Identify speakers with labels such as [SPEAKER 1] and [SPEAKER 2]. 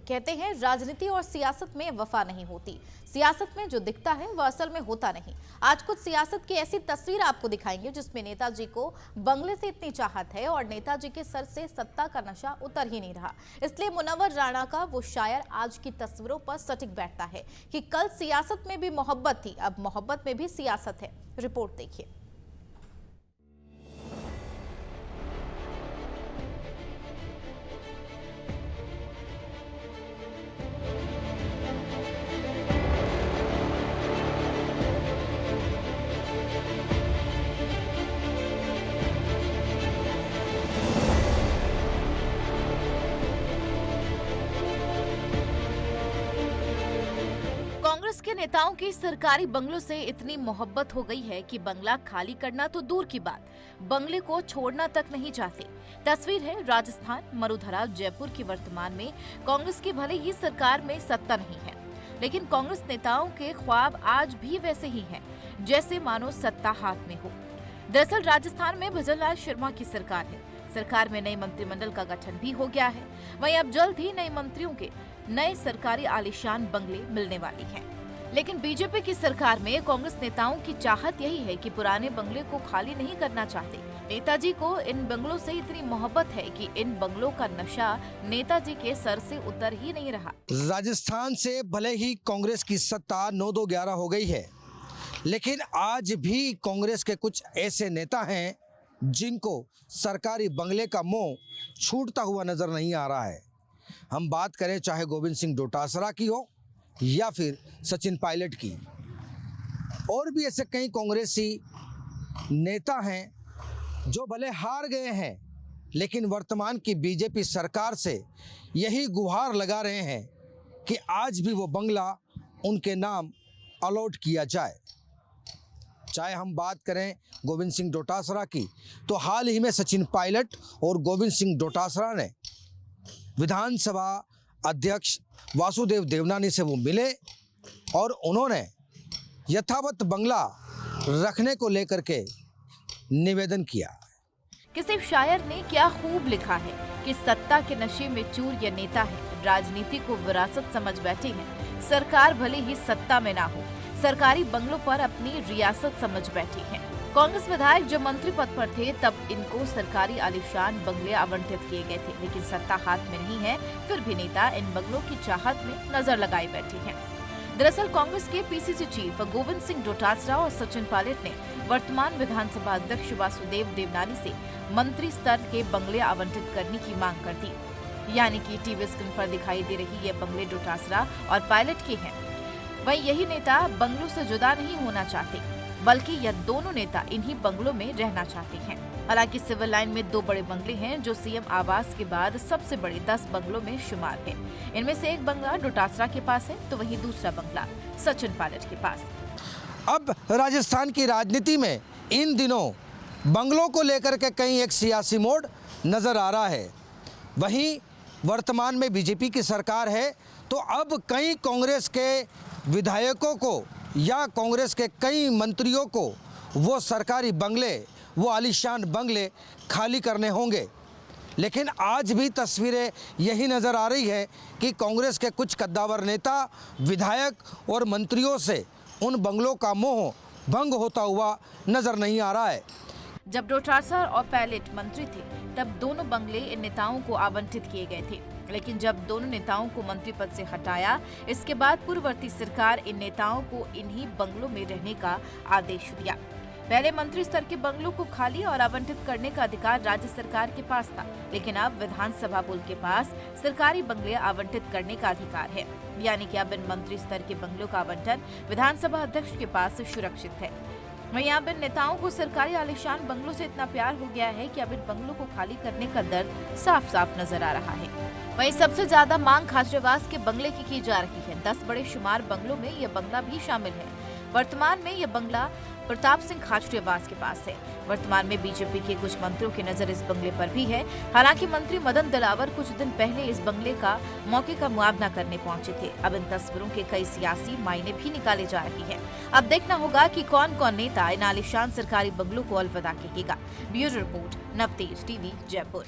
[SPEAKER 1] कहते हैं राजनीति और सियासत में वफा नहीं होती। सियासत में जो दिखता है वह असल में होता नहीं। आज कुछ सियासत की ऐसी तस्वीर आपको दिखाएंगे जिसमें नेताजी को बंगले से इतनी चाहत है और नेताजी के सर से सत्ता का नशा उतर ही नहीं रहा। इसलिए मुनव्वर राणा का वो शायर आज की तस्वीरों पर सटीक बैठता है कि कल सियासत में भी मोहब्बत थी, अब मोहब्बत में भी सियासत है। रिपोर्ट देखिए। कांग्रेस के नेताओं की सरकारी बंगलों से इतनी मोहब्बत हो गई है कि बंगला खाली करना तो दूर की बात, बंगले को छोड़ना तक नहीं चाहते। तस्वीर है राजस्थान मरुधरा जयपुर की। वर्तमान में कांग्रेस की भले ही सरकार में सत्ता नहीं है, लेकिन कांग्रेस नेताओं के ख्वाब आज भी वैसे ही हैं, जैसे मानो सत्ता हाथ में हो। दरअसल राजस्थान में भजनलाल शर्मा की सरकार है। सरकार में नए मंत्रिमंडल का गठन भी हो गया है। वहीं अब जल्द ही नए मंत्रियों के नए सरकारी आलीशान बंगले मिलने वाली हैं। लेकिन बीजेपी की सरकार में कांग्रेस नेताओं की चाहत यही है कि पुराने बंगले को खाली नहीं करना चाहते। नेताजी को इन बंगलों से इतनी मोहब्बत है कि इन बंगलों का नशा नेताजी के सर से उतर ही नहीं रहा।
[SPEAKER 2] राजस्थान से भले ही कांग्रेस की सत्ता 9-2-11 हो गई है, लेकिन आज भी कांग्रेस के कुछ ऐसे नेता हैं जिनको सरकारी बंगले का मोह छूटता हुआ नजर नहीं आ रहा है। हम बात करें चाहे गोविंद सिंह डोटासरा की हो या फिर सचिन पायलट की, और भी ऐसे कई कांग्रेसी नेता हैं जो भले हार गए हैं, लेकिन वर्तमान की बीजेपी सरकार से यही गुहार लगा रहे हैं कि आज भी वो बंगला उनके नाम अलॉट किया जाए। चाहे हम बात करें गोविंद सिंह डोटासरा की, तो हाल ही में सचिन पायलट और गोविंद सिंह डोटासरा ने विधानसभा अध्यक्ष वासुदेव देवनानी से वो मिले और उन्होंने यथावत बंगला रखने को लेकर के निवेदन किया।
[SPEAKER 1] किसी शायर ने क्या खूब लिखा है कि सत्ता के नशे में चूर ये नेता है, राजनीति को विरासत समझ बैठे हैं। सरकार भले ही सत्ता में ना हो, सरकारी बंगलों पर अपनी रियासत समझ बैठी है। कांग्रेस विधायक जब मंत्री पद पर थे तब इनको सरकारी आलीशान बंगले आवंटित किए गए थे, लेकिन सत्ता हाथ में नहीं है, फिर भी नेता इन बंगलों की चाहत में नजर लगाए बैठे हैं। दरअसल कांग्रेस के पीसीसी चीफ गोविंद सिंह डोटासरा और सचिन पायलट ने वर्तमान विधानसभा अध्यक्ष वासुदेव देवनानी से मंत्री स्तर के बंगले आवंटित करने की मांग कर दी। यानी कि टीवी स्क्रीन पर दिखाई दे रही ये बंगले डोटासरा और पायलट के हैं। वहीं यही नेता बंगलों से जुदा नहीं होना चाहते, बल्कि यह दोनों नेता इन्हीं बंगलों में रहना चाहते हैं। हालांकि सिविल लाइन में 2 बड़े बंगले हैं जो सीएम आवास के बाद सबसे बड़े 10 बंगलों में शुमार है। इनमें से एक बंगला डोटासरा के पास है, तो वहीं दूसरा बंगला सचिन पायलट के पास।
[SPEAKER 2] अब राजस्थान की राजनीति में इन दिनों बंगलों को लेकर के कहीं एक सियासी मोड़ नजर आ रहा है। वहीं वर्तमान में बीजेपी की सरकार है, तो अब कई कांग्रेस के विधायकों को या कांग्रेस के कई मंत्रियों को वो सरकारी बंगले, वो आलीशान बंगले खाली करने होंगे। लेकिन आज भी तस्वीरें यही नज़र आ रही है कि कांग्रेस के कुछ कद्दावर नेता, विधायक और मंत्रियों से उन बंगलों का मोह भंग होता हुआ नजर नहीं आ रहा है।
[SPEAKER 1] जब डोटासरा और पायलट मंत्री थे तब दोनों बंगले इन नेताओं को आवंटित किए गए थे, लेकिन जब दोनों नेताओं को मंत्री पद से हटाया, इसके बाद पूर्ववर्ती सरकार इन नेताओं को इन्हीं बंगलों में रहने का आदेश दिया। पहले मंत्री स्तर के बंगलों को खाली और आवंटित करने का अधिकार राज्य सरकार के पास था, लेकिन अब विधानसभा पुल के पास सरकारी बंगले आवंटित करने का अधिकार है। यानी कि अब इन मंत्री स्तर के बंगलों का आवंटन विधानसभा अध्यक्ष के पास सुरक्षित है। वहीं अब इन नेताओं को सरकारी आलीशान बंगलों से इतना प्यार हो गया है कि अब इन बंगलों को खाली करने का दर्द साफ साफ नजर आ रहा है। वहीं सबसे ज्यादा मांग खाचरेवास के बंगले की जा रही है। 10 बड़े शुमार बंगलों में यह बंगला भी शामिल है। वर्तमान में यह बंगला प्रताप सिंह खाचरेवास के पास है। वर्तमान में बीजेपी के कुछ मंत्रियों की नजर इस बंगले पर भी है। हालांकि मंत्री मदन दिलावर कुछ दिन पहले इस बंगले का मौके का मुआवजा करने पहुंचे थे। अब इन तस्वीरों के कई सियासी मायने भी निकाले जा रही है। अब देखना होगा कि कौन कौन नेता इन आलीशान सरकारी बंगलों को अलविदा कहेगा। Bureau report, Navtej TV, Jaipur.